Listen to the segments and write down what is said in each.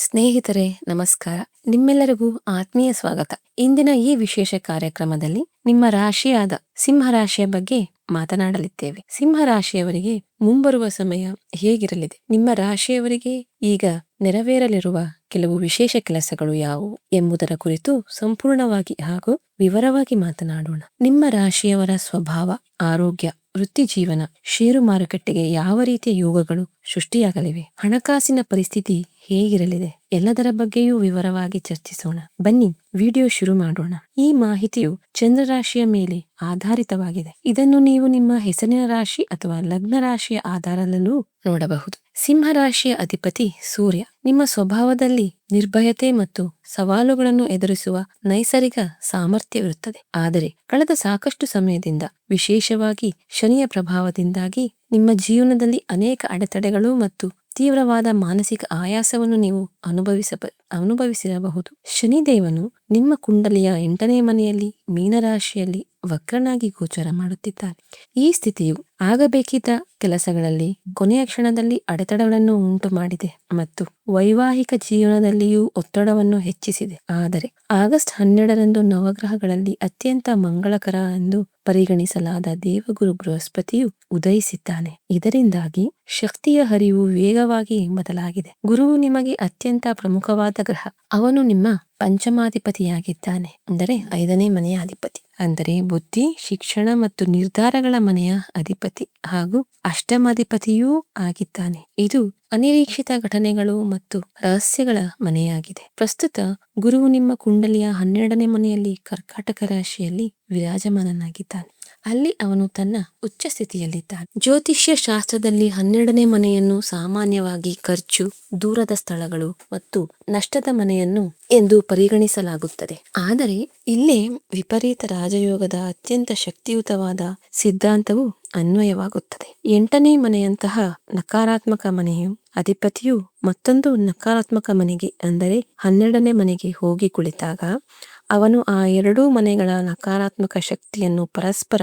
ಸ್ನೇಹಿತರೆ ನಮಸ್ಕಾರ. ನಿಮ್ಮೆಲ್ಲರಿಗೂ ಆತ್ಮೀಯ ಸ್ವಾಗತ. ಇಂದಿನ ಈ ವಿಶೇಷ ಕಾರ್ಯಕ್ರಮದಲ್ಲಿ ನಿಮ್ಮ ರಾಶಿಯಾದ ಸಿಂಹ ರಾಶಿಯ ಬಗ್ಗೆ ಮಾತನಾಡಲಿದ್ದೇವೆ. ಸಿಂಹ ರಾಶಿಯವರಿಗೆ ಮುಂಬರುವ ಸಮಯ ಹೇಗಿರಲಿದೆ, ನಿಮ್ಮ ರಾಶಿಯವರಿಗೆ ಈಗ ನೆರವೇರಲಿರುವ ಕೆಲವು ವಿಶೇಷ ಕೆಲಸಗಳು ಯಾವುವು ಎಂಬುದರ ಕುರಿತು ಸಂಪೂರ್ಣವಾಗಿ ಹಾಗೂ ವಿವರವಾಗಿ ಮಾತನಾಡೋಣ. ನಿಮ್ಮ ರಾಶಿಯವರ ಸ್ವಭಾವ, ಆರೋಗ್ಯ, ವೃತ್ತಿ ಜೀವನ, ಷೇರು ಮಾರುಕಟ್ಟೆಗೆ ಯಾವ ರೀತಿಯ ಯೋಗಗಳು ಸೃಷ್ಟಿಯಾಗಲಿವೆ, ಹಣಕಾಸಿನ ಪರಿಸ್ಥಿತಿ ಹೇಗಿರಲಿದೆ, ಎಲ್ಲದರ ಬಗ್ಗೆಯೂ ವಿವರವಾಗಿ ಚರ್ಚಿಸೋಣ. ಬನ್ನಿ ವಿಡಿಯೋ ಶುರು ಮಾಡೋಣ. ಈ ಮಾಹಿತಿಯು ಚಂದ್ರ ರಾಶಿಯ ಮೇಲೆ ಆಧಾರಿತವಾಗಿದೆ. ಇದನ್ನು ನೀವು ನಿಮ್ಮ ಹೆಸರಿನ ರಾಶಿ ಅಥವಾ ಲಗ್ನ ರಾಶಿಯ ಆಧಾರದಲ್ಲೂ ನೋಡಬಹುದು. ಸಿಂಹ ರಾಶಿಯ ಅಧಿಪತಿ ಸೂರ್ಯ. ನಿಮ್ಮ ಸ್ವಭಾವದಲ್ಲಿ ನಿರ್ಭಯತೆ ಮತ್ತು ಸವಾಲುಗಳನ್ನು ಎದುರಿಸುವ ನೈಸರ್ಗಿಕ ಸಾಮರ್ಥ್ಯವಿರುತ್ತದೆ. ಆದರೆ ಕಳೆದ ಸಾಕಷ್ಟು ಸಮಯದಿಂದ, ವಿಶೇಷವಾಗಿ ಶನಿಯ ಪ್ರಭಾವದಿಂದಾಗಿ ನಿಮ್ಮ ಜೀವನದಲ್ಲಿ ಅನೇಕ ಅಡೆತಡೆಗಳು ಮತ್ತು ತೀವ್ರವಾದ ಮಾನಸಿಕ ಆಯಾಸವನ್ನು ನೀವು ಅನುಭವಿಸಿರಬಹುದು. ಶನಿದೇವನು ನಿಮ್ಮ ಕುಂಡಲಿಯ 8ನೇ ಮನೆಯಲ್ಲಿ ಮೀನರಾಶಿಯಲ್ಲಿ ವಕ್ರನಾಗಿ ಗೋಚರ ಮಾಡುತ್ತಿದ್ದಾನೆ. ಈ ಸ್ಥಿತಿಯು ಆಗಬೇಕಿದ್ದ ಕೆಲಸಗಳಲ್ಲಿ ಕೊನೆಯ ಕ್ಷಣದಲ್ಲಿ ಅಡೆತಡೆಗಳನ್ನು ಉಂಟು ಮಾಡಿದೆ ಮತ್ತು ವೈವಾಹಿಕ ಜೀವನದಲ್ಲಿಯೂ ಒತ್ತಡವನ್ನು ಹೆಚ್ಚಿಸಿದೆ. ಆದರೆ ಆಗಸ್ಟ್ 12ರಂದು ನವಗ್ರಹಗಳಲ್ಲಿ ಅತ್ಯಂತ ಮಂಗಳಕರ ಎಂದು ಪರಿಗಣಿಸಲಾದ ದೇವಗುರು ಬೃಹಸ್ಪತಿಯು ಉದಯಿಸಿದ್ದಾನೆ. ಇದರಿಂದಾಗಿ ಶಕ್ತಿಯ ಹರಿವು ವೇಗವಾಗಿ ಬದಲಾಗಿದೆ. ಗುರುವು ನಿಮಗೆ ಅತ್ಯಂತ ಪ್ರಮುಖವಾದ ಗ್ರಹ. ಅವನು ನಿಮ್ಮ ಪಂಚಮಾಧಿಪತಿಯಾಗಿದ್ದಾನೆ, ಅಂದರೆ 5ನೇ ಮನೆಯ ಅಧಿಪತಿ, ಅಂದರೆ ಬುದ್ಧಿ, ಶಿಕ್ಷಣ ಮತ್ತು ನಿರ್ಧಾರಗಳ ಮನೆಯ ಅಧಿಪತಿ ಹಾಗೂ ಅಷ್ಟಮಾಧಿಪತಿಯೂ ಆಗಿದ್ದಾನೆ. ಇದು ಅನಿರೀಕ್ಷಿತ ಘಟನೆಗಳು ಮತ್ತು ರಹಸ್ಯಗಳ ಮನೆಯಾಗಿದೆ. ಪ್ರಸ್ತುತ ಗುರುವು ನಿಮ್ಮ ಕುಂಡಲಿಯ 12ನೇ ಮನೆಯಲ್ಲಿ ಕರ್ಕಾಟಕ ರಾಶಿಯಲ್ಲಿ ವಿರಾಜಮಾನನಾಗಿದ್ದಾನೆ. ಅಲ್ಲಿ ಅವನು ತನ್ನ ಉಚ್ಚ ಸ್ಥಿತಿಯಲ್ಲಿದ್ದಾನೆ. ಜ್ಯೋತಿಷ್ಯ ಶಾಸ್ತ್ರದಲ್ಲಿ 12ನೇ ಮನೆಯನ್ನು ಸಾಮಾನ್ಯವಾಗಿ ಖರ್ಚು, ದೂರದ ಸ್ಥಳಗಳು ಮತ್ತು ನಷ್ಟದ ಮನೆಯನ್ನು ಎಂದು ಪರಿಗಣಿಸಲಾಗುತ್ತದೆ. ಆದರೆ ಇಲ್ಲೇ ವಿಪರೀತ ರಾಜಯೋಗದ ಅತ್ಯಂತ ಶಕ್ತಿಯುತವಾದ ಸಿದ್ಧಾಂತವು ಅನ್ವಯವಾಗುತ್ತದೆ. 8ನೇ ಮನೆಯಂತಹ ನಕಾರಾತ್ಮಕ ಮನೆಯು ಅಧಿಪತಿಯು ಮತ್ತೊಂದು ನಕಾರಾತ್ಮಕ ಮನೆಗೆ, ಅಂದರೆ 12ನೇ ಮನೆಗೆ ಹೋಗಿ ಕುಳಿತಾಗ ಅವನು ಆ ಎರಡೂ ಮನೆಗಳ ನಕಾರಾತ್ಮಕ ಶಕ್ತಿಯನ್ನು ಪರಸ್ಪರ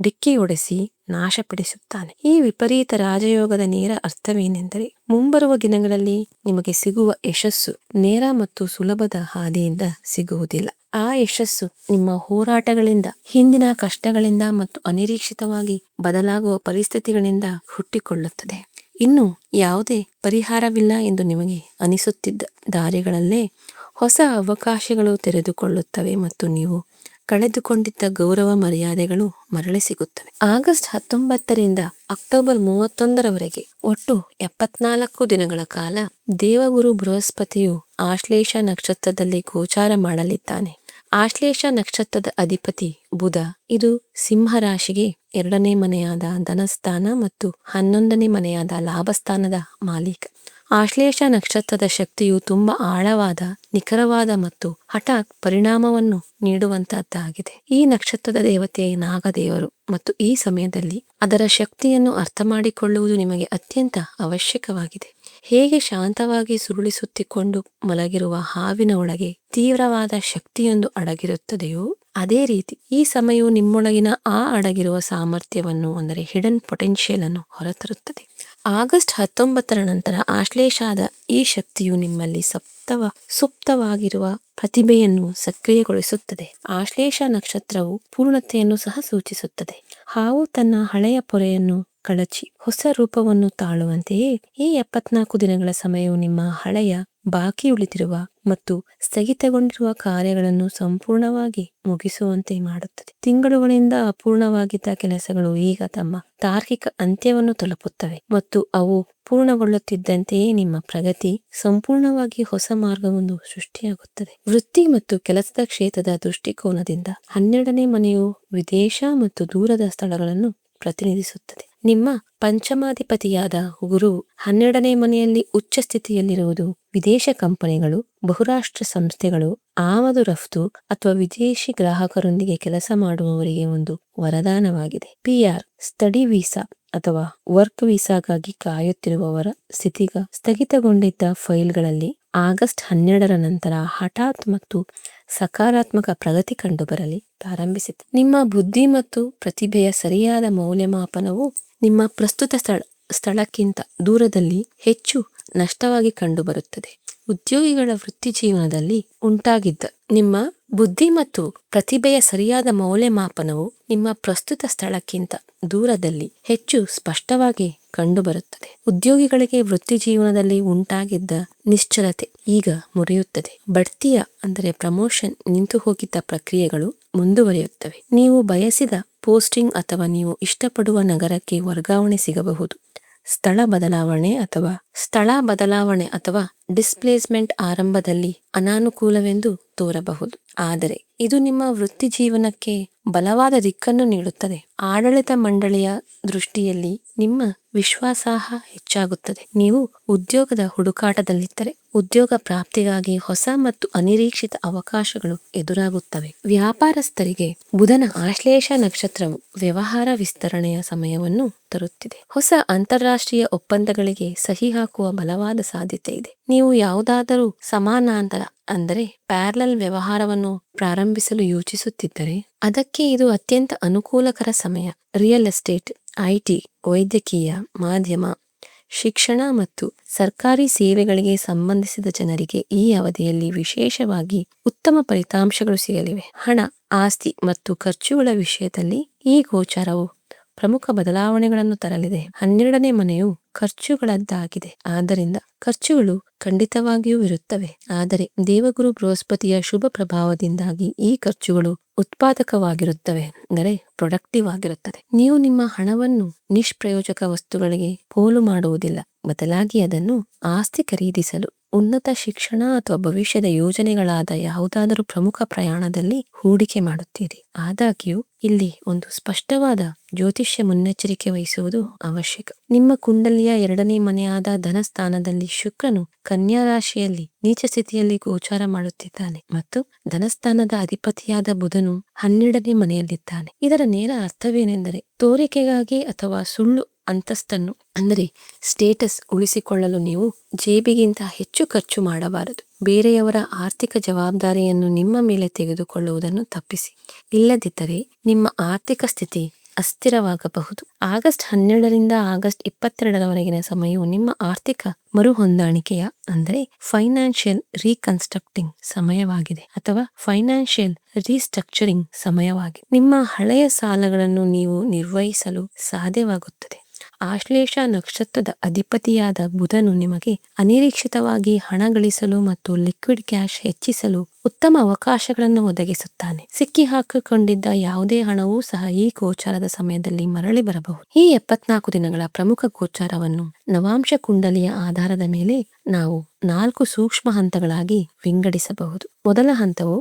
ಡಿಕ್ಕಿಯೊಡೆಸಿ ನಾಶಪಡಿಸುತ್ತಾನೆ. ಈ ವಿಪರೀತ ರಾಜಯೋಗದ ನೇರ ಅರ್ಥವೇನೆಂದರೆ, ಮುಂಬರುವ ದಿನಗಳಲ್ಲಿ ನಿಮಗೆ ಸಿಗುವ ಯಶಸ್ಸು ನೇರ ಮತ್ತು ಸುಲಭದ ಹಾದಿಯಿಂದ ಸಿಗುವುದಿಲ್ಲ. ಆ ಯಶಸ್ಸು ನಿಮ್ಮ ಹೋರಾಟಗಳಿಂದ, ಹಿಂದಿನ ಕಷ್ಟಗಳಿಂದ ಮತ್ತು ಅನಿರೀಕ್ಷಿತವಾಗಿ ಬದಲಾಗುವ ಪರಿಸ್ಥಿತಿಗಳಿಂದ ಹುಟ್ಟಿಕೊಳ್ಳುತ್ತದೆ. ಇನ್ನು ಯಾವುದೇ ಪರಿಹಾರವಿಲ್ಲ ಎಂದು ನಿಮಗೆ ಅನಿಸುತ್ತಿದ್ದ ದಾರಿಗಳಲ್ಲೇ ಹೊಸ ಅವಕಾಶಗಳು ತೆರೆದುಕೊಳ್ಳುತ್ತವೆ ಮತ್ತು ನೀವು ಕಳೆದುಕೊಂಡಿದ್ದ ಗೌರವ ಮರ್ಯಾದೆಗಳು ಮರಳಿ ಸಿಗುತ್ತವೆ. ಆಗಸ್ಟ್ 19ರಿಂದ ಅಕ್ಟೋಬರ್ 31ರವರೆಗೆ ಒಟ್ಟು 74 ದಿನಗಳ ಕಾಲ ದೇವಗುರು ಬೃಹಸ್ಪತಿಯು ಆಶ್ಲೇಷ ನಕ್ಷತ್ರದಲ್ಲಿ ಗೋಚಾರ ಮಾಡಲಿದ್ದಾನೆ. ಆಶ್ಲೇಷ ನಕ್ಷತ್ರದ ಅಧಿಪತಿ ಬುಧ. ಇದು ಸಿಂಹ ರಾಶಿಗೆ 2ನೇ ಮನೆಯಾದ ಧನಸ್ಥಾನ ಮತ್ತು 11ನೇ ಮನೆಯಾದ ಲಾಭಸ್ಥಾನದ ಮಾಲೀಕ. ಆಶ್ಲೇಷ ನಕ್ಷತ್ರದ ಶಕ್ತಿಯು ತುಂಬಾ ಆಳವಾದ, ನಿಖರವಾದ ಮತ್ತು ಹಠಾತ್ ಪರಿಣಾಮವನ್ನು ನೀಡುವಂತಹದ್ದಾಗಿದೆ. ಈ ನಕ್ಷತ್ರದ ದೇವತೆ ನಾಗದೇವರು ಮತ್ತು ಈ ಸಮಯದಲ್ಲಿ ಅದರ ಶಕ್ತಿಯನ್ನು ಅರ್ಥ ಮಾಡಿಕೊಳ್ಳುವುದು ನಿಮಗೆ ಅತ್ಯಂತ ಅವಶ್ಯಕವಾಗಿದೆ. ಹೇಗೆ ಶಾಂತವಾಗಿ ಸುರುಳಿಸುತ್ತಿಕೊಂಡು ಮಲಗಿರುವ ಹಾವಿನ ಒಳಗೆ ತೀವ್ರವಾದ ಶಕ್ತಿಯೊಂದು ಅಡಗಿರುತ್ತದೆಯೋ, ಅದೇ ರೀತಿ ಈ ಸಮಯವು ನಿಮ್ಮೊಳಗಿನ ಆ ಅಡಗಿರುವ ಸಾಮರ್ಥ್ಯವನ್ನು, ಅಂದರೆ ಹಿಡನ್ ಪೊಟೆನ್ಷಿಯಲ್ ಅನ್ನು ಹೊರತರುತ್ತದೆ. ಆಗಸ್ಟ್ 19ರ ನಂತರ ಆಶ್ಲೇಷಾದ ಈ ಶಕ್ತಿಯು ನಿಮ್ಮಲ್ಲಿ ಸುಪ್ತವಾಗಿರುವ ಪ್ರತಿಭೆಯನ್ನು ಸಕ್ರಿಯಗೊಳಿಸುತ್ತದೆ. ಆಶ್ಲೇಷ ನಕ್ಷತ್ರವು ಪೂರ್ಣತೆಯನ್ನು ಸಹ ಸೂಚಿಸುತ್ತದೆ. ಹಾವು ತನ್ನ ಹಳೆಯ ಪೊರೆಯನ್ನು ಕಳಚಿ ಹೊಸ ರೂಪವನ್ನು ತಾಳುವಂತೆಯೇ ಈ 74 ದಿನಗಳ ಸಮಯವು ನಿಮ್ಮ ಹಳೆಯ, ಬಾಕಿ ಉಳಿದಿರುವ ಮತ್ತು ಸ್ಥಗಿತಗೊಂಡಿರುವ ಕಾರ್ಯಗಳನ್ನು ಸಂಪೂರ್ಣವಾಗಿ ಮುಗಿಸುವಂತೆ ಮಾಡುತ್ತದೆ. ತಿಂಗಳುಗಳಿಂದ ಅಪೂರ್ಣವಾಗಿದ್ದ ಕೆಲಸಗಳು ಈಗ ತಮ್ಮ ತಾರ್ಕಿಕ ಅಂತ್ಯವನ್ನು ತಲುಪುತ್ತವೆ ಮತ್ತು ಅವು ಪೂರ್ಣಗೊಳ್ಳುತ್ತಿದ್ದಂತೆಯೇ ನಿಮ್ಮ ಪ್ರಗತಿ ಸಂಪೂರ್ಣವಾಗಿ ಹೊಸ ಮಾರ್ಗವೊಂದು ಸೃಷ್ಟಿಯಾಗುತ್ತದೆ. ವೃತ್ತಿ ಮತ್ತು ಕೆಲಸದ ಕ್ಷೇತ್ರದ ದೃಷ್ಟಿಕೋನದಿಂದ 12ನೇ ಮನೆಯು ವಿದೇಶ ಮತ್ತು ದೂರದ ಸ್ಥಳಗಳನ್ನು ಪ್ರತಿನಿಧಿಸುತ್ತದೆ. ನಿಮ್ಮ ಪಂಚಮಾಧಿಪತಿಯಾದ ಗುರು 12ನೇ ಮನೆಯಲ್ಲಿ ಉಚ್ಚ ಸ್ಥಿತಿಯಲ್ಲಿರುವುದು ವಿದೇಶ ಕಂಪನಿಗಳು, ಬಹುರಾಷ್ಟ್ರ ಸಂಸ್ಥೆಗಳು, ಆಮದು ರಫ್ತು ಅಥವಾ ವಿದೇಶಿ ಗ್ರಾಹಕರೊಂದಿಗೆ ಕೆಲಸ ಮಾಡುವವರಿಗೆ ಒಂದು ವರದಾನವಾಗಿದೆ. PR, ಸ್ಟಡಿ ವೀಸಾ ಅಥವಾ ವರ್ಕ್ ವೀಸಾಗಾಗಿ ಕಾಯುತ್ತಿರುವವರ ಸ್ಥಗಿತಗೊಂಡಿದ್ದ ಫೈಲ್ಗಳಲ್ಲಿ ಆಗಸ್ಟ್ 12ರ ನಂತರ ಹಠಾತ್ ಮತ್ತು ಸಕಾರಾತ್ಮಕ ಪ್ರಗತಿ ಕಂಡುಬರಲಿ ಪ್ರಾರಂಭಿಸಿತು. ನಿಮ್ಮ ಬುದ್ಧಿ ಮತ್ತು ಪ್ರತಿಭೆಯ ಸರಿಯಾದ ಮೌಲ್ಯಮಾಪನವು ನಿಮ್ಮ ಪ್ರಸ್ತುತ ಸ್ಥಳಕ್ಕಿಂತ ದೂರದಲ್ಲಿ ಹೆಚ್ಚು ನಷ್ಟವಾಗಿ ಕಂಡುಬರುತ್ತದೆ. ಉದ್ಯೋಗಿಗಳ ವೃತ್ತಿ ಜೀವನದಲ್ಲಿ ಉಂಟಾಗಿದ್ದ ನಿಮ್ಮ ಬುದ್ಧಿ ಮತ್ತು ಪ್ರತಿಭೆಯ ಸರಿಯಾದ ಮೌಲ್ಯಮಾಪನವು ನಿಮ್ಮ ಪ್ರಸ್ತುತ ಸ್ಥಳಕ್ಕಿಂತ ದೂರದಲ್ಲಿ ಹೆಚ್ಚು ಸ್ಪಷ್ಟವಾಗಿ ಕಂಡುಬರುತ್ತದೆ. ಉದ್ಯೋಗಿಗಳಿಗೆ ವೃತ್ತಿ ಜೀವನದಲ್ಲಿ ಉಂಟಾಗಿದ್ದ ನಿಶ್ಚಲತೆ ಈಗ ಮುರಿಯುತ್ತದೆ. ಬಡ್ತಿಯ ಅಂದರೆ ಪ್ರಮೋಷನ್ ನಿಂತು ಹೋಗಿದ್ದ ಪ್ರಕ್ರಿಯೆಗಳು ಮುಂದುವರಿಯುತ್ತವೆ. ನೀವು ಬಯಸಿದ ಪೋಸ್ಟಿಂಗ್ ಅಥವಾ ನೀವು ಇಷ್ಟಪಡುವ ನಗರಕ್ಕೆ ವರ್ಗಾವಣೆ ಸಿಗಬಹುದು. ಸ್ಥಳ ಬದಲಾವಣೆ ಅಥವಾ ಡಿಸ್ಪ್ಲೇಸ್ಮೆಂಟ್ ಆರಂಭದಲ್ಲಿ ಅನಾನುಕೂಲವೆಂದು ತೋರಬಹುದು, ಆದರೆ ಇದು ನಿಮ್ಮ ವೃತ್ತಿ ಜೀವನಕ್ಕೆ ಬಲವಾದ ದಿಕ್ಕನ್ನು ನೀಡುತ್ತದೆ. ಆಡಳಿತ ಮಂಡಳಿಯ ದೃಷ್ಟಿಯಲ್ಲಿ ನಿಮ್ಮ ವಿಶ್ವಾಸಾರ್ಹ ಹೆಚ್ಚಾಗುತ್ತದೆ. ನೀವು ಉದ್ಯೋಗದ ಹುಡುಕಾಟದಲ್ಲಿದ್ದರೆ ಉದ್ಯೋಗ ಪ್ರಾಪ್ತಿಗಾಗಿ ಹೊಸ ಮತ್ತು ಅನಿರೀಕ್ಷಿತ ಅವಕಾಶಗಳು ಎದುರಾಗುತ್ತವೆ. ವ್ಯಾಪಾರಸ್ಥರಿಗೆ ಬುಧನ ಆಶ್ಲೇಷ ನಕ್ಷತ್ರವು ವ್ಯವಹಾರ ವಿಸ್ತರಣೆಯ ಸಮಯವನ್ನು ತರುತ್ತಿದೆ. ಹೊಸ ಅಂತಾರಾಷ್ಟ್ರೀಯ ಒಪ್ಪಂದಗಳಿಗೆ ಸಹಿ ಹಾಕುವ ಬಲವಾದ ಸಾಧ್ಯತೆ ಇದೆ. ನೀವು ಯಾವುದಾದರೂ ಸಮಾನಾಂತರ ಅಂದರೆ ಪ್ಯಾರಲಲ್ ವ್ಯವಹಾರವನ್ನು ಪ್ರಾರಂಭಿಸಲು ಯೋಚಿಸುತ್ತಿದ್ದರೆ ಅದಕ್ಕೆ ಇದು ಅತ್ಯಂತ ಅನುಕೂಲಕರ ಸಮಯ. ರಿಯಲ್ ಎಸ್ಟೇಟ್, ಐಟಿ, ವೈದ್ಯಕೀಯ, ಮಾಧ್ಯಮ, ಶಿಕ್ಷಣ ಮತ್ತು ಸರ್ಕಾರಿ ಸೇವೆಗಳಿಗೆ ಸಂಬಂಧಿಸಿದ ಜನರಿಗೆ ಈ ಅವಧಿಯಲ್ಲಿ ವಿಶೇಷವಾಗಿ ಉತ್ತಮ ಫಲಿತಾಂಶಗಳು ಸಿಗಲಿವೆ. ಹಣ, ಆಸ್ತಿ ಮತ್ತು ಖರ್ಚುಗಳ ವಿಷಯದಲ್ಲಿ ಈ ಗೋಚಾರವು ಪ್ರಮುಖ ಬದಲಾವಣೆಗಳನ್ನು ತರಲಿದೆ. 12ನೇ ಮನೆಯು ಖರ್ಚುಗಳದ್ದಾಗಿದೆ, ಆದ್ದರಿಂದ ಖರ್ಚುಗಳು ಖಂಡಿತವಾಗಿಯೂ ಇರುತ್ತವೆ. ಆದರೆ ದೇವಗುರು ಬೃಹಸ್ಪತಿಯ ಶುಭ ಪ್ರಭಾವದಿಂದಾಗಿ ಈ ಖರ್ಚುಗಳು ಉತ್ಪಾದಕವಾಗಿರುತ್ತವೆ, ಅಂದರೆ ಪ್ರೊಡಕ್ಟಿವ್ ಆಗಿರುತ್ತದೆ. ನೀವು ನಿಮ್ಮ ಹಣವನ್ನು ನಿಷ್ಪ್ರಯೋಜಕ ವಸ್ತುಗಳಿಗೆ ಪೋಲು ಮಾಡುವುದಿಲ್ಲ, ಬದಲಾಗಿ ಅದನ್ನು ಆಸ್ತಿ ಖರೀದಿಸಲು, ಉನ್ನತ ಶಿಕ್ಷಣ ಅಥವಾ ಭವಿಷ್ಯದ ಯೋಜನೆಗಳಾದ ಯಾವುದಾದರೂ ಪ್ರಮುಖ ಪ್ರಯಾಣದಲ್ಲಿ ಹೂಡಿಕೆ ಮಾಡುತ್ತೀರಿ. ಆದಾಗ್ಯೂ ಇಲ್ಲಿ ಒಂದು ಸ್ಪಷ್ಟವಾದ ಜ್ಯೋತಿಷ್ಯ ಮುನ್ನೆಚ್ಚರಿಕೆ ವಹಿಸುವುದು ಅವಶ್ಯಕ. ನಿಮ್ಮ ಕುಂಡಲಿಯ 2ನೇ ಮನೆಯಾದ ಧನಸ್ಥಾನದಲ್ಲಿ ಶುಕ್ರನು ಕನ್ಯಾ ರಾಶಿಯಲ್ಲಿ ನೀಚ ಸ್ಥಿತಿಯಲ್ಲಿ ಗೋಚಾರ ಮಾಡುತ್ತಿದ್ದಾನೆ ಮತ್ತು ಧನಸ್ಥಾನದ ಅಧಿಪತಿಯಾದ ಬುಧನು 12ನೇ ಮನೆಯಲ್ಲಿದ್ದಾನೆ. ಇದರ ನೇರ ಅರ್ಥವೇನೆಂದರೆ ತೋರಿಕೆಗಾಗಿ ಅಥವಾ ಸುಳ್ಳು ಅಂತಸ್ತನ್ನು ಅಂದರೆ ಸ್ಟೇಟಸ್ ಉಳಿಸಿಕೊಳ್ಳಲು ನೀವು ಜೇಬಿಗಿಂತ ಹೆಚ್ಚು ಖರ್ಚು ಮಾಡಬಾರದು. ಬೇರೆಯವರ ಆರ್ಥಿಕ ಜವಾಬ್ದಾರಿಯನ್ನು ನಿಮ್ಮ ಮೇಲೆ ತೆಗೆದುಕೊಳ್ಳುವುದನ್ನು ತಪ್ಪಿಸಿ, ಇಲ್ಲದಿದ್ದರೆ ನಿಮ್ಮ ಆರ್ಥಿಕ ಸ್ಥಿತಿ ಅಸ್ಥಿರವಾಗಬಹುದು. ಆಗಸ್ಟ್ 12ರಿಂದ ಆಗಸ್ಟ್ 22ರವರೆಗಿನ ಸಮಯವು ನಿಮ್ಮ ಆರ್ಥಿಕ ಮರುಹೊಂದಾಣಿಕೆಯ ಅಂದರೆ ಫೈನಾನ್ಷಿಯಲ್ ರೀಕನ್ಸ್ಟ್ರಕ್ಟಿಂಗ್ ಸಮಯವಾಗಿದೆ ಅಥವಾ ಫೈನಾನ್ಷಿಯಲ್ ರೀಸ್ಟ್ರಕ್ಚರಿಂಗ್ ಸಮಯವಾಗಿದೆ. ನಿಮ್ಮ ಹಳೆಯ ಸಾಲಗಳನ್ನು ನೀವು ನಿರ್ವಹಿಸಲು ಸಾಧ್ಯವಾಗುತ್ತದೆ. ಆಶ್ಲೇಷ ನಕ್ಷತ್ರದ ಅಧಿಪತಿಯಾದ ಬುಧನು ನಿಮಗೆ ಅನಿರೀಕ್ಷಿತವಾಗಿ ಹಣ ಗಳಿಸಲು ಮತ್ತು ಲಿಕ್ವಿಡ್ ಕ್ಯಾಶ್ ಹೆಚ್ಚಿಸಲು ಉತ್ತಮ ಅವಕಾಶಗಳನ್ನು ಒದಗಿಸುತ್ತಾನೆ. ಸಿಕ್ಕಿ ಹಾಕಿಕೊಂಡಿದ್ದ ಯಾವುದೇ ಹಣವೂ ಸಹ ಈ ಗೋಚಾರದ ಸಮಯದಲ್ಲಿ ಮರಳಿ ಬರಬಹುದು. ಈ 74 ದಿನಗಳ ಪ್ರಮುಖ ಗೋಚಾರವನ್ನು ನವಾಂಶ ಕುಂಡಲಿಯ ಆಧಾರದ ಮೇಲೆ ನಾವು 4 ಸೂಕ್ಷ್ಮ ಹಂತಗಳಾಗಿ ವಿಂಗಡಿಸಬಹುದು. ಮೊದಲ ಹಂತವು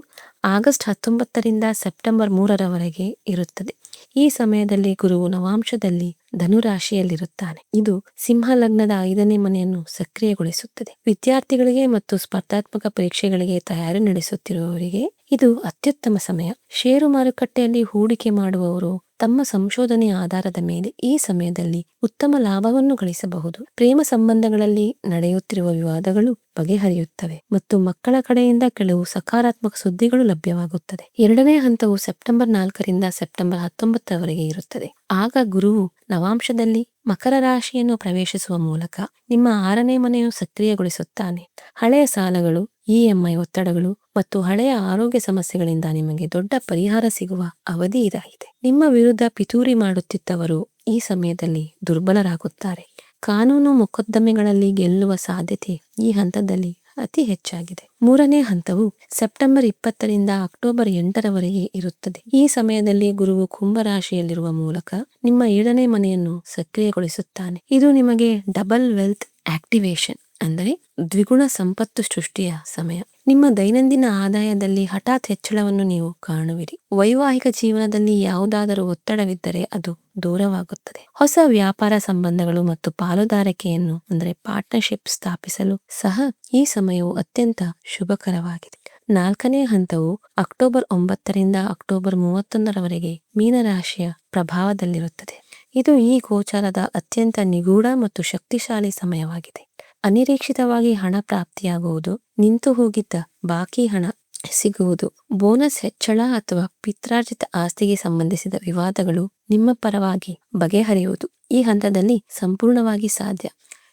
ಆಗಸ್ಟ್ 19ರಿಂದ ಸೆಪ್ಟೆಂಬರ್ 3ರವರೆಗೆ ಇರುತ್ತದೆ. ಈ ಸಮಯದಲ್ಲಿ ಗುರುವು ನವಾಂಶದಲ್ಲಿ ಧನುರಾಶಿಯಲ್ಲಿರುತ್ತಾನೆ. ಇದು ಸಿಂಹ ಲಗ್ನದ 5ನೇ ಮನೆಯನ್ನು ಸಕ್ರಿಯಗೊಳಿಸುತ್ತದೆ. ವಿದ್ಯಾರ್ಥಿಗಳಿಗೆ ಮತ್ತು ಸ್ಪರ್ಧಾತ್ಮಕ ಪರೀಕ್ಷೆಗಳಿಗೆ ತಯಾರಿ ನಡೆಸುತ್ತಿರುವವರಿಗೆ ಇದು ಅತ್ಯುತ್ತಮ ಸಮಯ. ಷೇರು ಮಾರುಕಟ್ಟೆಯಲ್ಲಿ ಹೂಡಿಕೆ ಮಾಡುವವರು ತಮ್ಮ ಸಂಶೋಧನೆಯ ಆಧಾರದ ಮೇಲೆ ಈ ಸಮಯದಲ್ಲಿ ಉತ್ತಮ ಲಾಭವನ್ನು ಗಳಿಸಬಹುದು. ಪ್ರೇಮ ಸಂಬಂಧಗಳಲ್ಲಿ ನಡೆಯುತ್ತಿರುವ ವಿವಾದಗಳು ಬಗೆಹರಿಯುತ್ತವೆ ಮತ್ತು ಮಕ್ಕಳ ಕಡೆಯಿಂದ ಕೆಲವು ಸಕಾರಾತ್ಮಕ ಸುದ್ದಿಗಳು ಲಭ್ಯವಾಗುತ್ತದೆ. 2ನೇ ಹಂತವು ಸೆಪ್ಟೆಂಬರ್ 4ರಿಂದ ಸೆಪ್ಟೆಂಬರ್ 19ರವರೆಗೆ ಇರುತ್ತದೆ. ಆಗ ಗುರುವು ನವಾಂಶದಲ್ಲಿ ಮಕರ ರಾಶಿಯನ್ನು ಪ್ರವೇಶಿಸುವ ಮೂಲಕ ನಿಮ್ಮ 6ನೇ ಮನೆಯನ್ನು ಸಕ್ರಿಯಗೊಳಿಸುತ್ತಾನೆ. ಹಳೆಯ ಸಾಲಗಳು, ಇಎಂಐ ಒತ್ತಡಗಳು ಮತ್ತು ಹಳೆಯ ಆರೋಗ್ಯ ಸಮಸ್ಯೆಗಳಿಂದ ನಿಮಗೆ ದೊಡ್ಡ ಪರಿಹಾರ ಸಿಗುವ ಅವಧಿ ಇದಾಗಿದೆ. ನಿಮ್ಮ ವಿರುದ್ಧ ಪಿತೂರಿ ಮಾಡುತ್ತಿದ್ದವರು ಈ ಸಮಯದಲ್ಲಿ ದುರ್ಬಲರಾಗುತ್ತಾರೆ. ಕಾನೂನು ಮೊಕದ್ದಮೆಗಳಲ್ಲಿ ಗೆಲ್ಲುವ ಸಾಧ್ಯತೆ ಈ ಹಂತದಲ್ಲಿ ಅತಿ ಹೆಚ್ಚಾಗಿದೆ. 3ನೇ ಹಂತವು ಸೆಪ್ಟೆಂಬರ್ 20ರಿಂದ ಅಕ್ಟೋಬರ್ 8ರವರೆಗೆ ಇರುತ್ತದೆ. ಈ ಸಮಯದಲ್ಲಿ ಗುರುವು ಕುಂಭರಾಶಿಯಲ್ಲಿರುವ ಮೂಲಕ ನಿಮ್ಮ 7ನೇ ಮನೆಯನ್ನು ಸಕ್ರಿಯಗೊಳಿಸುತ್ತಾನೆ. ಇದು ನಿಮಗೆ ಡಬಲ್ ವೆಲ್ತ್ ಆಕ್ಟಿವೇಶನ್ ಅಂದರೆ ದ್ವಿಗುಣ ಸಂಪತ್ತು ಸೃಷ್ಟಿಯ ಸಮಯ. ನಿಮ್ಮ ದೈನಂದಿನ ಆದಾಯದಲ್ಲಿ ಹಠಾತ್ ಹೆಚ್ಚಳವನ್ನು ನೀವು ಕಾಣುವಿರಿ. ವೈವಾಹಿಕ ಜೀವನದಲ್ಲಿ ಯಾವುದಾದರೂ ಒತ್ತಡವಿದ್ದರೆ ಅದು ದೂರವಾಗುತ್ತದೆ. ಹೊಸ ವ್ಯಾಪಾರ ಸಂಬಂಧಗಳು ಮತ್ತು ಪಾಲುದಾರಿಕೆಯನ್ನು ಅಂದರೆ ಪಾರ್ಟ್ನರ್ಶಿಪ್ ಸ್ಥಾಪಿಸಲು ಸಹ ಈ ಸಮಯವು ಅತ್ಯಂತ ಶುಭಕರವಾಗಿದೆ. 4ನೇ ಹಂತವು ಅಕ್ಟೋಬರ್ 9ರಿಂದ ಅಕ್ಟೋಬರ್ 31ರವರೆಗೆ ಮೀನರಾಶಿಯ ಪ್ರಭಾವದಲ್ಲಿರುತ್ತದೆ. ಇದು ಈ ಗೋಚಾರದ ಅತ್ಯಂತ ನಿಗೂಢ ಮತ್ತು ಶಕ್ತಿಶಾಲಿ ಸಮಯವಾಗಿದೆ. ಅನಿರೀಕ್ಷಿತವಾಗಿ ಹಣ ಪ್ರಾಪ್ತಿಯಾಗುವುದು, ನಿಂತು ಹೋಗಿದ್ದ ಬಾಕಿ ಹಣ ಸಿಗುವುದು, ಬೋನಸ್ ಹೆಚ್ಚಳ ಅಥವಾ ಪಿತ್ರಾರ್ಜಿತ ಆಸ್ತಿಗೆ ಸಂಬಂಧಿಸಿದ ವಿವಾದಗಳು ನಿಮ್ಮ ಪರವಾಗಿ ಬಗೆಹರಿಯುವುದು ಈ ಹಂತದಲ್ಲಿ ಸಂಪೂರ್ಣವಾಗಿ ಸಾಧ್ಯ.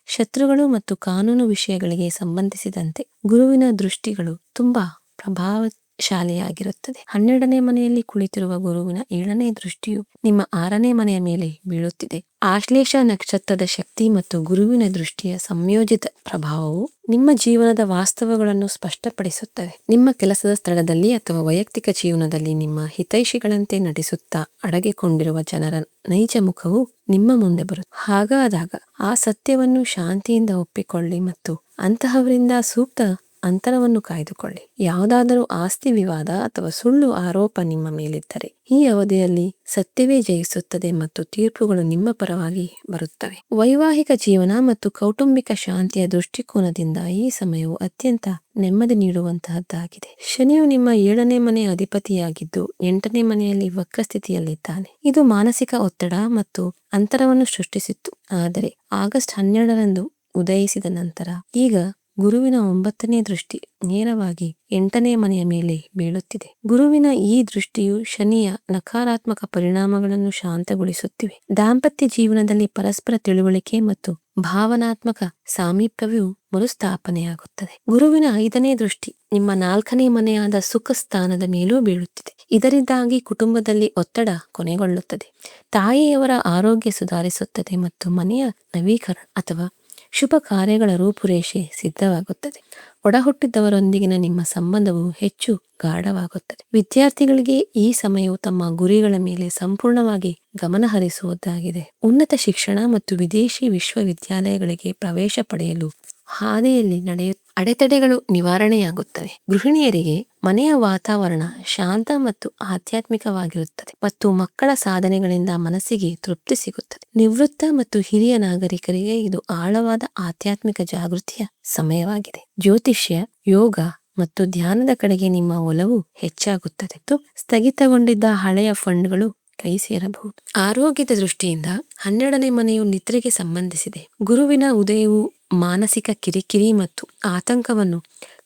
ಶತ್ರುಗಳು ಮತ್ತು ಕಾನೂನು ವಿಷಯಗಳಿಗೆ ಸಂಬಂಧಿಸಿದಂತೆ ಗುರುವಿನ ದೃಷ್ಟಿಗಳು ತುಂಬಾ ಪ್ರಭಾವಶಾಲಿಯಾಗಿರುತ್ತದೆ. 12ನೇ ಮನೆಯಲ್ಲಿ ಕುಳಿತಿರುವ ಗುರುವಿನ 7ನೇ ದೃಷ್ಟಿಯು ನಿಮ್ಮ 6ನೇ ಮನೆಯ ಮೇಲೆ ಬೀಳುತ್ತಿದೆ. ಆಶ್ಲೇಷ ನಕ್ಷತ್ರದ ಶಕ್ತಿ ಮತ್ತು ಗುರುವಿನ ದೃಷ್ಟಿಯ ಸಂಯೋಜಿತ ಪ್ರಭಾವವು ನಿಮ್ಮ ಜೀವನದ ವಾಸ್ತವಗಳನ್ನು ಸ್ಪಷ್ಟಪಡಿಸುತ್ತವೆ. ನಿಮ್ಮ ಕೆಲಸದ ಸ್ಥಳದಲ್ಲಿ ಅಥವಾ ವೈಯಕ್ತಿಕ ಜೀವನದಲ್ಲಿ ನಿಮ್ಮ ಹಿತೈಷಿಗಳಂತೆ ನಟಿಸುತ್ತಾ ಅಡಗಿಕೊಂಡಿರುವ ಜನರ ನೈಜ ಮುಖವು ನಿಮ್ಮ ಮುಂದೆ ಬರುತ್ತೆ. ಹಾಗಾದಾಗ ಆ ಸತ್ಯವನ್ನು ಶಾಂತಿಯಿಂದ ಒಪ್ಪಿಕೊಳ್ಳಿ ಮತ್ತು ಅಂತಹವರಿಂದ ಸೂಕ್ತ ಅಂತರವನ್ನು ಕಾಯ್ದುಕೊಳ್ಳಿ. ಯಾವುದಾದರೂ ಆಸ್ತಿ ವಿವಾದ ಅಥವಾ ಸುಳ್ಳು ಆರೋಪ ನಿಮ್ಮ ಮೇಲಿದ್ದರೆ ಈ ಅವಧಿಯಲ್ಲಿ ಸತ್ಯವೇ ಜಯಿಸುತ್ತದೆ ಮತ್ತು ತೀರ್ಪುಗಳು ನಿಮ್ಮ ಪರವಾಗಿ ಬರುತ್ತವೆ. ವೈವಾಹಿಕ ಜೀವನ ಮತ್ತು ಕೌಟುಂಬಿಕ ಶಾಂತಿಯ ದೃಷ್ಟಿಕೋನದಿಂದ ಈ ಸಮಯವು ಅತ್ಯಂತ ನೆಮ್ಮದಿ ನೀಡುವಂತಹದ್ದಾಗಿದೆ. ಶನಿಯು ನಿಮ್ಮ 7ನೇ ಮನೆಯ ಅಧಿಪತಿಯಾಗಿದ್ದು 8ನೇ ಮನೆಯಲ್ಲಿ ವಕ್ರ ಸ್ಥಿತಿಯಲ್ಲಿದ್ದಾನೆ. ಇದು ಮಾನಸಿಕ ಒತ್ತಡ ಮತ್ತು ಅಂತರವನ್ನು ಸೃಷ್ಟಿಸಿತ್ತು. ಆದರೆ ಆಗಸ್ಟ್ 12ರಂದು ಉದಯಿಸಿದ ನಂತರ ಈಗ ಗುರುವಿನ 9ನೇ ದೃಷ್ಟಿ ನೇರವಾಗಿ 8ನೇ ಮನೆಯ ಮೇಲೆ ಬೀಳುತ್ತಿದೆ. ಗುರುವಿನ ಈ ದೃಷ್ಟಿಯು ಶನಿಯ ನಕಾರಾತ್ಮಕ ಪರಿಣಾಮಗಳನ್ನು ಶಾಂತಗೊಳಿಸುತ್ತಿವೆ. ದಾಂಪತ್ಯ ಜೀವನದಲ್ಲಿ ಪರಸ್ಪರ ತಿಳುವಳಿಕೆ ಮತ್ತು ಭಾವನಾತ್ಮಕ ಸಾಮೀಪ್ಯವು ಮರುಸ್ಥಾಪನೆಯಾಗುತ್ತದೆ. ಗುರುವಿನ 5ನೇ ದೃಷ್ಟಿ ನಿಮ್ಮ 4ನೇ ಮನೆಯಾದ ಸುಖ ಸ್ಥಾನದ ಮೇಲೂ ಬೀಳುತ್ತಿದೆ. ಇದರಿಂದಾಗಿ ಕುಟುಂಬದಲ್ಲಿ ಒತ್ತಡ ಕೊನೆಗೊಳ್ಳುತ್ತದೆ. ತಾಯಿಯವರ ಆರೋಗ್ಯ ಸುಧಾರಿಸುತ್ತದೆ ಮತ್ತು ಮನೆಯ ನವೀಕರಣ ಅಥವಾ ಶುಭ ಕಾರ್ಯಗಳ ರೂಪುರೇಷೆ ಸಿದ್ಧವಾಗುತ್ತದೆ. ಒಡಹುಟ್ಟಿದವರೊಂದಿಗಿನ ನಿಮ್ಮ ಸಂಬಂಧವು ಹೆಚ್ಚು ಗಾಢವಾಗುತ್ತದೆ. ವಿದ್ಯಾರ್ಥಿಗಳಿಗೆ ಈ ಸಮಯವು ತಮ್ಮ ಗುರಿಗಳ ಮೇಲೆ ಸಂಪೂರ್ಣವಾಗಿ ಗಮನ ಹರಿಸುವುದಾಗಿದೆ. ಉನ್ನತ ಶಿಕ್ಷಣ ಮತ್ತು ವಿದೇಶಿ ವಿಶ್ವವಿದ್ಯಾಲಯಗಳಿಗೆ ಪ್ರವೇಶ ಪಡೆಯಲು ಹಾದಿಯಲ್ಲಿ ಅಡೆತಡೆಗಳು ನಿವಾರಣೆಯಾಗುತ್ತವೆ. ಗೃಹಿಣಿಯರಿಗೆ ಮನೆಯ ವಾತಾವರಣ ಶಾಂತ ಮತ್ತು ಆಧ್ಯಾತ್ಮಿಕವಾಗಿರುತ್ತದೆ ಮತ್ತು ಮಕ್ಕಳ ಸಾಧನೆಗಳಿಂದ ಮನಸ್ಸಿಗೆ ತೃಪ್ತಿ ಸಿಗುತ್ತದೆ. ನಿವೃತ್ತ ಮತ್ತು ಹಿರಿಯ ನಾಗರಿಕರಿಗೆ ಇದು ಆಳವಾದ ಆಧ್ಯಾತ್ಮಿಕ ಜಾಗೃತಿಯ ಸಮಯವಾಗಿದೆ. ಜ್ಯೋತಿಷ್ಯ, ಯೋಗ ಮತ್ತು ಧ್ಯಾನದ ಕಡೆಗೆ ನಿಮ್ಮ ಒಲವು ಹೆಚ್ಚಾಗುತ್ತದೆ ಮತ್ತು ಸ್ಥಗಿತಗೊಂಡಿದ್ದ ಹಳೆಯ ಫಂಡ್ಗಳು ಕೈ ಸೇರಬಹುದು. ಆರೋಗ್ಯದ ದೃಷ್ಟಿಯಿಂದ 12ನೇ ಮನೆಯು ನಿದ್ರೆಗೆ ಸಂಬಂಧಿಸಿದೆ. ಗುರುವಿನ ಉದಯವು ಮಾನಸಿಕ ಕಿರಿಕಿರಿ ಮತ್ತು ಆತಂಕವನ್ನು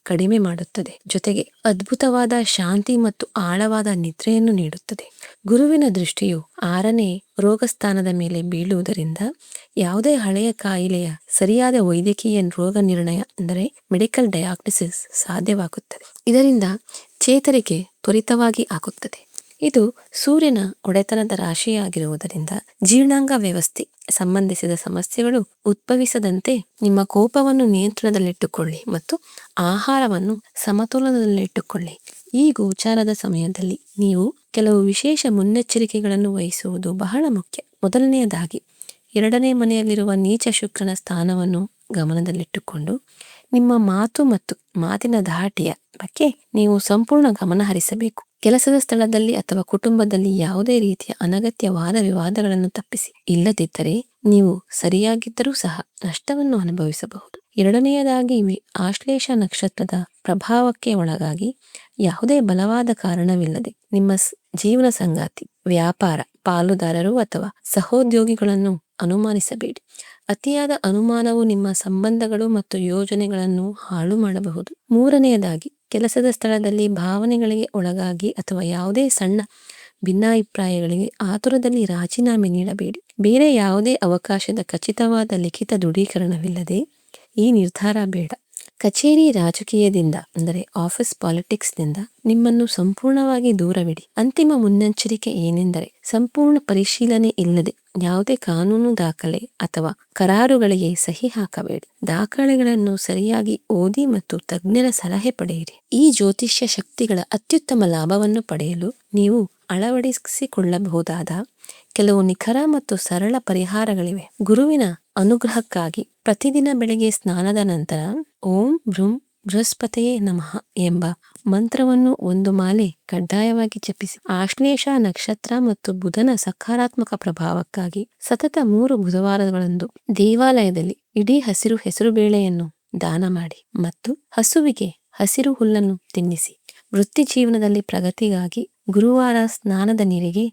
ಕಡಿಮೆ ಮಾಡುತ್ತದೆ, ಜೊತೆಗೆ ಅದ್ಭುತವಾದ ಶಾಂತಿ ಮತ್ತು ಆಳವಾದ ನಿದ್ರೆಯನ್ನು ನೀಡುತ್ತದೆ. ಗುರುವಿನ ದೃಷ್ಟಿಯು 6ನೇ ರೋಗಸ್ಥಾನದ ಮೇಲೆ ಬೀಳುವುದರಿಂದ ಯಾವುದೇ ಹಳೆಯ ಕಾಯಿಲೆಯ ಸರಿಯಾದ ವೈದ್ಯಕೀಯ ರೋಗ ನಿರ್ಣಯ ಅಂದರೆ ಮೆಡಿಕಲ್ ಡಯಾಗ್ನೋಸಿಸ್ ಸಾಧ್ಯವಾಗುತ್ತದೆ. ಇದರಿಂದ ಚೇತರಿಕೆ ತ್ವರಿತವಾಗಿ ಆಗುತ್ತದೆ. ಇದು ಸೂರ್ಯನ ಒಡೆತನದ ರಾಶಿಯಾಗಿರುವುದರಿಂದ ಜೀರ್ಣಾಂಗ ವ್ಯವಸ್ಥೆ ಸಂಬಂಧಿಸಿದ ಸಮಸ್ಯೆಗಳು ಉದ್ಭವಿಸದಂತೆ ನಿಮ್ಮ ಕೋಪವನ್ನು ನಿಯಂತ್ರಣದಲ್ಲಿಟ್ಟುಕೊಳ್ಳಿ ಮತ್ತು ಆಹಾರವನ್ನು ಸಮತೋಲನದಲ್ಲಿಟ್ಟುಕೊಳ್ಳಿ. ಈ ಗೋಚಾರದ ಸಮಯದಲ್ಲಿ ನೀವು ಕೆಲವು ವಿಶೇಷ ಮುನ್ನೆಚ್ಚರಿಕೆಗಳನ್ನು ವಹಿಸುವುದು ಬಹಳ ಮುಖ್ಯ. ಮೊದಲನೆಯದಾಗಿ 2ನೇ ಮನೆಯಲ್ಲಿರುವ ನೀಚ ಶುಕ್ರನ ಸ್ಥಾನವನ್ನು ಗಮನದಲ್ಲಿಟ್ಟುಕೊಂಡು ನಿಮ್ಮ ಮಾತು ಮತ್ತು ಮಾತಿನ ಧಾಟಿಯ ಬಗ್ಗೆ ನೀವು ಸಂಪೂರ್ಣ ಗಮನ ಹರಿಸಬೇಕು. ಕೆಲಸದ ಸ್ಥಳದಲ್ಲಿ ಅಥವಾ ಕುಟುಂಬದಲ್ಲಿ ಯಾವುದೇ ರೀತಿಯ ಅನಗತ್ಯ ವಾದ ವಿವಾದಗಳನ್ನು ತಪ್ಪಿಸಿ. ಇಲ್ಲದಿದ್ದರೆ ನೀವು ಸರಿಯಾಗಿದ್ದರೂ ಸಹ ನಷ್ಟವನ್ನು ಅನುಭವಿಸಬಹುದು. 2ನೇಯದಾಗಿ ಆಶ್ಲೇಷ ನಕ್ಷತ್ರದ ಪ್ರಭಾವಕ್ಕೆ ಒಳಗಾಗಿ ಯಾವುದೇ ಬಲವಾದ ಕಾರಣವಿಲ್ಲದೆ ನಿಮ್ಮ ಜೀವನ ಸಂಗಾತಿ, ವ್ಯಾಪಾರ ಪಾಲುದಾರರು ಅಥವಾ ಸಹೋದ್ಯೋಗಿಗಳನ್ನು ಅನುಮಾನಿಸಬೇಡಿ. ಅತಿಯಾದ ಅನುಮಾನವು ನಿಮ್ಮ ಸಂಬಂಧಗಳು ಮತ್ತು ಯೋಜನೆಗಳನ್ನು ಹಾಳು ಮಾಡಬಹುದು. 3ನೇಯದಾಗಿ ಕೆಲಸದ ಸ್ಥಳದಲ್ಲಿ ಭಾವನೆಗಳಿಗೆ ಒಳಗಾಗಿ ಅಥವಾ ಯಾವುದೇ ಸಣ್ಣ ಭಿನ್ನಾಭಿಪ್ರಾಯಗಳಿಗೆ ಆತುರದಲ್ಲಿ ರಾಜೀನಾಮೆ ನೀಡಬೇಡಿ. ಬೇರೆ ಯಾವುದೇ ಅವಕಾಶದ ಖಚಿತವಾದ ಲಿಖಿತ ದೃಢೀಕರಣವಿಲ್ಲದೆ ಈ ನಿರ್ಧಾರ ಬೇಡ. ಕಚೇರಿ ರಾಜಕೀಯದಿಂದ ಅಂದರೆ ಆಫೀಸ್ ಪಾಲಿಟಿಕ್ಸ್ನಿಂದ ನಿಮ್ಮನ್ನು ಸಂಪೂರ್ಣವಾಗಿ ದೂರವಿಡಿ. ಅಂತಿಮ ಮುನ್ನೆಚ್ಚರಿಕೆ ಏನೆಂದರೆ ಸಂಪೂರ್ಣ ಪರಿಶೀಲನೆ ಇಲ್ಲದೆ ಯಾವುದೇ ಕಾನೂನು ದಾಖಲೆ ಅಥವಾ ಕರಾರುಗಳಿಗೆ ಸಹಿ ಹಾಕಬೇಡಿ. ದಾಖಲೆಗಳನ್ನು ಸರಿಯಾಗಿ ಓದಿ ಮತ್ತು ತಜ್ಞರ ಸಲಹೆ ಪಡೆಯಿರಿ. ಈ ಜ್ಯೋತಿಷ್ಯ ಶಕ್ತಿಗಳ ಅತ್ಯುತ್ತಮ ಲಾಭವನ್ನು ಪಡೆಯಲು ನೀವು ಅಳವಡಿಸಿಕೊಳ್ಳಬಹುದಾದ ಕೆಲವು ನಿಖರ ಮತ್ತು ಸರಳ ಪರಿಹಾರಗಳಿವೆ. ಗುರುವಿನ ಅನುಗ್ರಹಕ್ಕಾಗಿ ಪ್ರತಿದಿನ ಬೆಳಗ್ಗೆ ಸ್ನಾನದ ನಂತರ ಓಂ ಭೃಂ ಬೃಹಸ್ಪತಿಯೇ ನಮಃ ಎಂಬ ಮಂತ್ರವನ್ನು 1 ಮಾಲೆ ಕಡ್ಡಾಯವಾಗಿ ಜಪಿಸಿ. ಆಶ್ಲೇಷ ನಕ್ಷತ್ರ ಮತ್ತು ಬುಧನ ಸಕಾರಾತ್ಮಕ ಪ್ರಭಾವಕ್ಕಾಗಿ ಸತತ 3 ಬುಧವಾರಗಳಂದು ದೇವಾಲಯದಲ್ಲಿ ಇಡೀ ಹಸಿರು ಹೆಸರುಬೇಳೆಯನ್ನು ದಾನ ಮಾಡಿ ಮತ್ತು ಹಸುವಿಗೆ ಹಸಿರು ಹುಲ್ಲನ್ನು ತಿನ್ನಿಸಿ. ವೃತ್ತಿ ಜೀವನದಲ್ಲಿ ಪ್ರಗತಿಗಾಗಿ ಗುರುವಾರ ಸ್ನಾನದ ನೀರಿಗೆ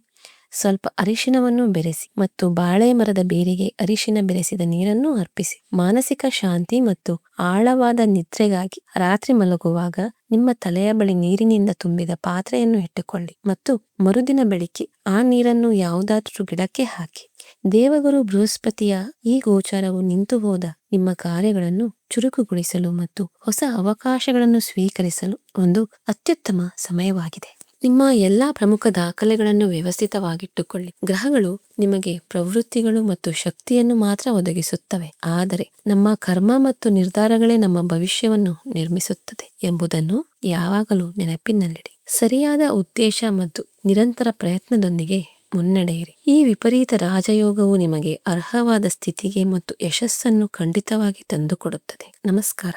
ಸ್ವಲ್ಪ ಅರಿಶಿನವನ್ನು ಬೆರೆಸಿ ಮತ್ತು ಬಾಳೆ ಮರದ ಬೇರಿಗೆ ಅರಿಶಿನ ಬೆರೆಸಿದ ನೀರನ್ನು ಅರ್ಪಿಸಿ. ಮಾನಸಿಕ ಶಾಂತಿ ಮತ್ತು ಆಳವಾದ ನಿದ್ರೆಗಾಗಿ ರಾತ್ರಿ ಮಲಗುವಾಗ ನಿಮ್ಮ ತಲೆಯ ಬಳಿ ನೀರಿನಿಂದ ತುಂಬಿದ ಪಾತ್ರೆಯನ್ನು ಇಟ್ಟುಕೊಳ್ಳಿ ಮತ್ತು ಮರುದಿನ ಬೆಳಿಗ್ಗೆ ಆ ನೀರನ್ನು ಯಾವುದಾದ್ರೂ ಗಿಡಕ್ಕೆ ಹಾಕಿ. ದೇವಗುರು ಬೃಹಸ್ಪತಿಯ ಈ ಗೋಚಾರವು ನಿಂತು ಹೋದ ನಿಮ್ಮ ಕಾರ್ಯಗಳನ್ನು ಚುರುಕುಗೊಳಿಸಲು ಮತ್ತು ಹೊಸ ಅವಕಾಶಗಳನ್ನು ಸ್ವೀಕರಿಸಲು ಒಂದು ಅತ್ಯುತ್ತಮ ಸಮಯವಾಗಿದೆ. ನಿಮ್ಮ ಎಲ್ಲಾ ಪ್ರಮುಖ ದಾಖಲೆಗಳನ್ನು ವ್ಯವಸ್ಥಿತವಾಗಿಟ್ಟುಕೊಳ್ಳಿ. ಗ್ರಹಗಳು ನಿಮಗೆ ಪ್ರವೃತ್ತಿಗಳು ಮತ್ತು ಶಕ್ತಿಯನ್ನು ಮಾತ್ರ ಒದಗಿಸುತ್ತವೆ, ಆದರೆ ನಮ್ಮ ಕರ್ಮ ಮತ್ತು ನಿರ್ಧಾರಗಳೇ ನಮ್ಮ ಭವಿಷ್ಯವನ್ನು ನಿರ್ಮಿಸುತ್ತದೆ ಎಂಬುದನ್ನು ಯಾವಾಗಲೂ ನೆನಪಿನಲ್ಲಿಡಿ. ಸರಿಯಾದ ಉದ್ದೇಶ ಮತ್ತು ನಿರಂತರ ಪ್ರಯತ್ನದೊಂದಿಗೆ ಮುನ್ನಡೆಯಿರಿ. ಈ ವಿಪರೀತ ರಾಜಯೋಗವು ನಿಮಗೆ ಅರ್ಹವಾದ ಸ್ಥಿತಿಗೆ ಮತ್ತು ಯಶಸ್ಸನ್ನು ಖಂಡಿತವಾಗಿ ತಂದುಕೊಡುತ್ತದೆ. ನಮಸ್ಕಾರ.